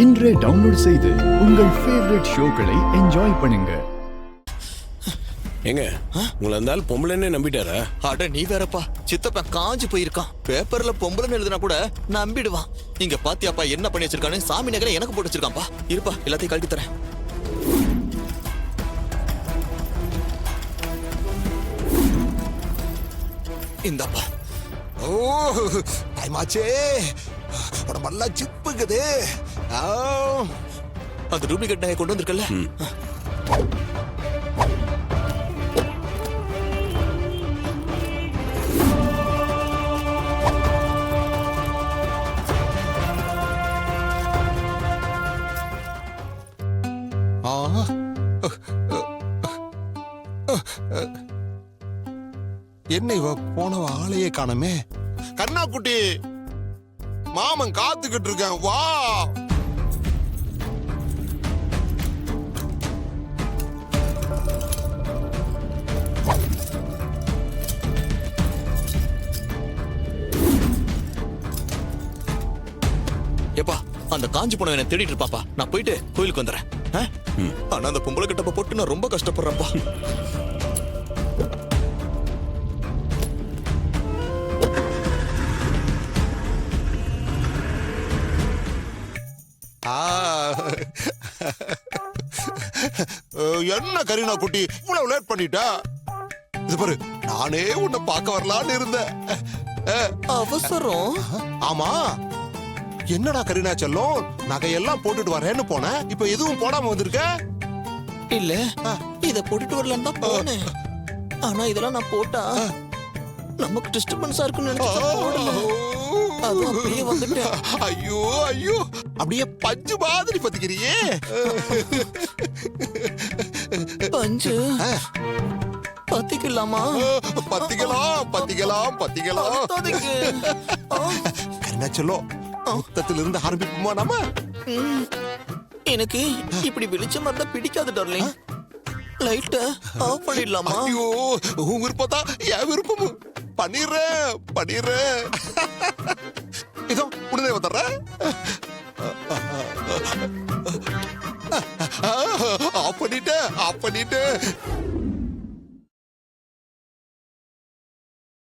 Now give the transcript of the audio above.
இன்றே டவுன்லோட் செய்து உங்கள் ஃபேவரட் ஷோக்களை என்ஜாய் பண்ணுங்க. எங்க உங்களை இருந்தாலும் பொம்பளைன்னே நம்பிட்டாரா? அட நீ வேறப்பா, சித்தப்பா காஞ்சு போயிருக்கான். பேப்பர்ல பொம்பளைன்னு எழுதுனா கூட நம்பிடுவான். இங்க பாத்தியாப்பா என்ன பண்ணி வச்சிருக்கானு? சாமி நகரை எனக்கு போட்டு வச்சிருக்கான்ப்பா. இருப்பா, எல்லாத்தையும் கழட்டி தரேன். இந்தாப்பா. ஓ டைமாச்சே, உடம்பெல்லாம் சிப்புக்குது. அந்த டூப்ளிகேட் நகையை கொண்டு வந்திருக்கல. என்ன இவ போனவ ஆளையே காணமே. கண்ணா குட்டி, மாமன் காத்துக்கிட்டு இருக்கேன், வா. ஏப்பா, அந்த காஞ்சி போன என்ன தேடிட்டு இருப்பாப்பா. நான் போயிட்டு கோயிலுக்கு வந்துடுறேன். ஆனா அந்த பொம்பளை கிட்டப்ப போட்டு நான் ரொம்ப கஷ்டப்படுறேன்ப்பா. என்ன கரீனா குட்டி இவ்வளவு லேட் பண்ணிட்டா? இது பாரு, நானே உன்னை பார்க்க வரலான்னு இருந்தேன். அவசரம்? ஆமா, என்னடா கரீனா செல்லம், நகையெல்லாம் போட்டுட்டு வரேன்னு போனேன், இப்ப எதுவும் போடாம வந்திருக்க? இல்ல, இத போட்டுட்டு வரலான்னு தான் போனேன். ஆனா இதெல்லாம் நான் போட்டா நமக்கு டிஸ்டர்பன்ஸா இருக்குன்னு நினைச்சு அது அப்படியே வந்துட்டேன். ஐயோ ஐயோ, அப்படியே பஞ்சு மாதிரி பத்திக்கிறியே. பஞ்சு பத்திக்கலாமா? பத்திக்கலாம் பத்திக்கலாம் பத்திக்கலாம். கரீனா செல்லம், மொத்தத்துல இருந்து ஆரம்பிப்போமா நாம? எனக்கு இப்படி வெளிச்சமா இருந்தா பிடிக்காது டார்லிங். லைட்ட ஆஃப் பண்ணிடலாமா? ஐயோ, உன் விருப்பம் தான் என் விருப்பமும். பண்ணிடுறேன் பண்ணிடுறேன். இதோ உடனே வந்துடுறேன். ஆஃப் பண்ணிட்டேன் ஆஃப் பண்ணிட்டேன்.